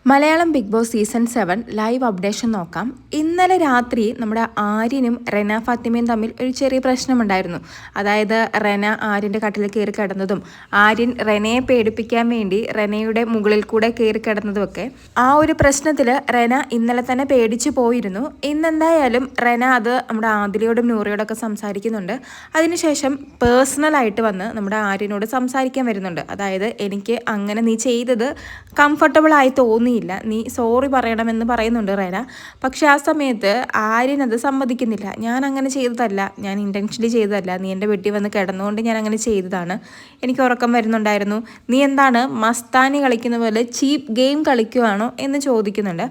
Malayalam Big Boss season 7 live updation നോക്കാം. ഇന്നലെ രാത്രി നമ്മുടെ ആര്യനും റെന ഫാത്തിമയും തമ്മിൽ ഒരു ചെറിയ പ്രശ്നമുണ്ടായിരുന്നു. അതായത് റെന ആര്യൻ്റെ കട്ടിൽ കയറി കിടന്നതും ആര്യൻ റെനയെ പേടിപ്പിക്കാൻ വേണ്ടി റെനയുടെ മുകളിൽ കൂടെ കയറി കിടന്നതുമൊക്കെ. ആ ഒരു പ്രശ്നത്തിൽ റെന ഇന്നലെ തന്നെ പേടിച്ചു പോയിരുന്നു. ഇന്നെന്തായാലും റെന അത് നമ്മുടെ ആദിലയോടും നൂറയോടൊക്കെ സംസാരിക്കുന്നുണ്ട്. അതിനുശേഷം പേഴ്സണലായിട്ട് വന്ന് നമ്മുടെ ആര്യനോട് സംസാരിക്കാൻ വരുന്നുണ്ട്. അതായത് എനിക്ക് അങ്ങനെ നീ ചെയ്തത് കംഫർട്ടബിൾ ആയി തോന്നിയില്ല, നീ സോറി പറയണമെന്ന് പറയുന്നുണ്ട് റെന. പക്ഷെ ആ സമയത്ത് ആര്യൻ അത് സമ്മതിക്കുന്നില്ല. ഞാൻ അങ്ങനെ ചെയ്തതല്ല, ഞാൻ ഇൻറ്റൻഷനലി ചെയ്തതല്ല, നീ എൻ്റെ വീട്ടിൽ വന്ന് കിടന്നുകൊണ്ട് ഞാൻ അങ്ങനെ ചെയ്തതാണ്, എനിക്ക് ഉറക്കം വരുന്നുണ്ടായിരുന്നു, നീ എന്താണ് മസ്താനി കളിക്കുന്ന പോലെ ചീപ്പ് ഗെയിം കളിക്കുവാണോ എന്ന് ചോദിക്കുന്നുണ്ട്.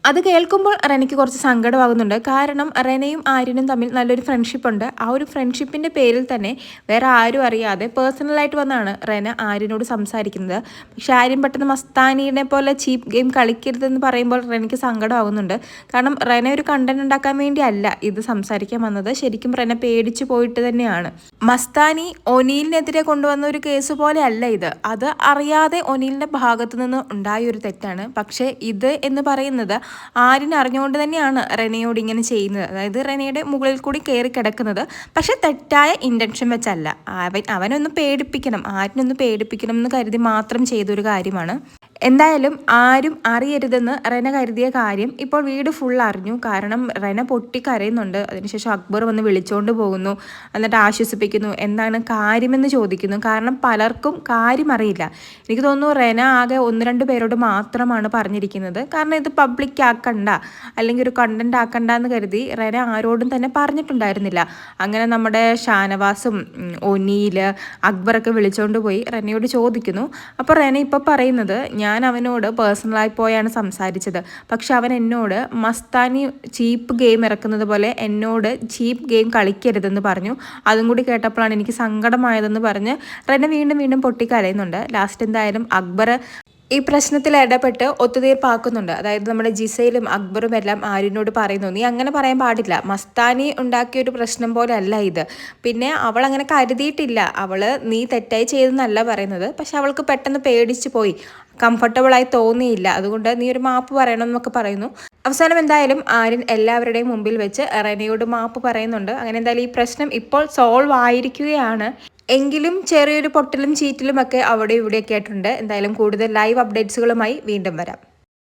അത് കേൾക്കുമ്പോൾ റെനയ്ക്ക് കുറച്ച് സങ്കടമാകുന്നുണ്ട്. കാരണം റെനയും ആര്യനും തമ്മിൽ നല്ലൊരു ഫ്രണ്ട്ഷിപ്പ് ഉണ്ട്. ആ ഒരു ഫ്രണ്ട്ഷിപ്പിൻ്റെ പേരിൽ തന്നെ വേറെ ആരും അറിയാതെ പേഴ്സണലായിട്ട് വന്നാണ് റെന ആര്യനോട് സംസാരിക്കുന്നത്. പക്ഷെ ആര്യൻ പെട്ടെന്ന് മസ്താനിയെ പോലെ ചീപ്പ് ഗെയിം കളിക്കരുതെന്ന് പറയുമ്പോൾ റെനയ്ക്ക് സങ്കടമാകുന്നുണ്ട്. കാരണം റെന ഒരു കണ്ടന്റ് ഉണ്ടാക്കാൻ വേണ്ടിയല്ല ഇത് സംസാരിക്കാൻ വന്നത്. ശരിക്കും റെന പേടിച്ചു പോയിട്ട് തന്നെയാണ്. മസ്താനി ഒനീലിനെതിരെ കൊണ്ടുവന്ന ഒരു കേസ് പോലെ അല്ല ഇത്. അത് അറിയാതെ ഒനീലിൻ്റെ ഭാഗത്തു നിന്ന് ഉണ്ടായ ഒരു തെറ്റാണ്. പക്ഷേ ഇത് എന്ന് പറയുന്നത് ആര്യൻ അറിഞ്ഞുകൊണ്ട് തന്നെയാണ് റെനയോട് ഇങ്ങനെ ചെയ്യുന്നത്. അതായത് റെനയുടെ മുകളിൽ കൂടി കയറി കിടക്കുന്നത്. പക്ഷെ തെറ്റായ ഇൻറ്റൻഷൻ വെച്ചല്ല. അവനൊന്ന് പേടിപ്പിക്കണം, ആര്യനൊന്ന് പേടിപ്പിക്കണം എന്ന് കരുതി മാത്രം ചെയ്തൊരു കാര്യമാണ്. എന്തായാലും ആരും അറിയരുതെന്ന് റെന കരുതിയ കാര്യം ഇപ്പോൾ വീട് ഫുൾ അറിഞ്ഞു. കാരണം റെന പൊട്ടിക്കരയുന്നുണ്ട്. അതിനുശേഷം അക്ബർ വന്ന് വിളിച്ചുകൊണ്ട് പോകുന്നു, എന്നിട്ട് ആശ്വസിപ്പിക്കുന്നു. എന്താണ് കാര്യമെന്ന് ചോദിക്കുന്നു. കാരണം പലർക്കും കാര്യം അറിയില്ല. എനിക്ക് തോന്നുന്നു റെന ആകെ 1-2 പേരോട് മാത്രമാണ് പറഞ്ഞിരിക്കുന്നത്. കാരണം ഇത് പബ്ലിക് ആക്കണ്ട, അല്ലെങ്കിൽ ഒരു കണ്ടന്റ് ആക്കണ്ട എന്ന് കരുതി റെന ആരോടും തന്നെ പറഞ്ഞിട്ടുണ്ടായിരുന്നില്ല. അങ്ങനെ നമ്മുടെ ഷാനവാസും ഒനീല് അക്ബറൊക്കെ വിളിച്ചുകൊണ്ട് പോയി റെനയോട് ചോദിക്കുന്നു. അപ്പോൾ റെന ഇപ്പോൾ പറയുന്നത്, ഞാൻ അവനോട് പേഴ്സണലായി പോയാണ് സംസാരിച്ചത്, പക്ഷെ അവൻ എന്നോട് മസ്താനി ചീപ്പ് ഗെയിം ഇറക്കുന്നത് പോലെ എന്നോട് ചീപ്പ് ഗെയിം കളിക്കരുതെന്ന് പറഞ്ഞു. അതും കൂടി കേട്ടപ്പോഴാണ് എനിക്ക് സങ്കടമായതെന്ന് പറഞ്ഞ് റെന വീണ്ടും പൊട്ടിക്കരയുന്നുണ്ട്. ലാസ്റ്റ് എന്തായാലും അക്ബർ ഈ പ്രശ്നത്തിൽ ഇടപെട്ട് ഒത്തുതീർപ്പാക്കുന്നുണ്ട്. അതായത് നമ്മുടെ ജിസയിലും അക്ബറും എല്ലാം ആര്യനോട് പറയുന്നു, നീ അങ്ങനെ പറയാൻ പാടില്ല, മസ്താനി ഉണ്ടാക്കിയൊരു പ്രശ്നം പോലെ അല്ല ഇത്. പിന്നെ അവൾ അങ്ങനെ കരുതിയിട്ടില്ല, അവൾ നീ തെറ്റായി ചെയ്തെന്നല്ല പറയുന്നത്. പക്ഷെ അവൾക്ക് പെട്ടെന്ന് പേടിച്ചു പോയി, കംഫർട്ടബിളായി തോന്നിയില്ല, അതുകൊണ്ട് നീ ഒരു മാപ്പ് പറയണം എന്നൊക്കെ പറയുന്നു. അവസാനം എന്തായാലും ആര്യൻ എല്ലാവരുടെയും മുമ്പിൽ വെച്ച് റെനയോട് മാപ്പ് പറയുന്നുണ്ട്. അങ്ങനെ എന്തായാലും ഈ പ്രശ്നം ഇപ്പോൾ സോൾവ് ആയിരിക്കുകയാണ്. എങ്കിലും ചെറിയൊരു പൊട്ടലും ചീറ്റലും ഒക്കെ അവിടെ ഇവിടെയൊക്കെ ആയിട്ടുണ്ട്. എന്തായാലും കൂടുതൽ ലൈവ് അപ്ഡേറ്റ്സുകളുമായി വീണ്ടും വരാം.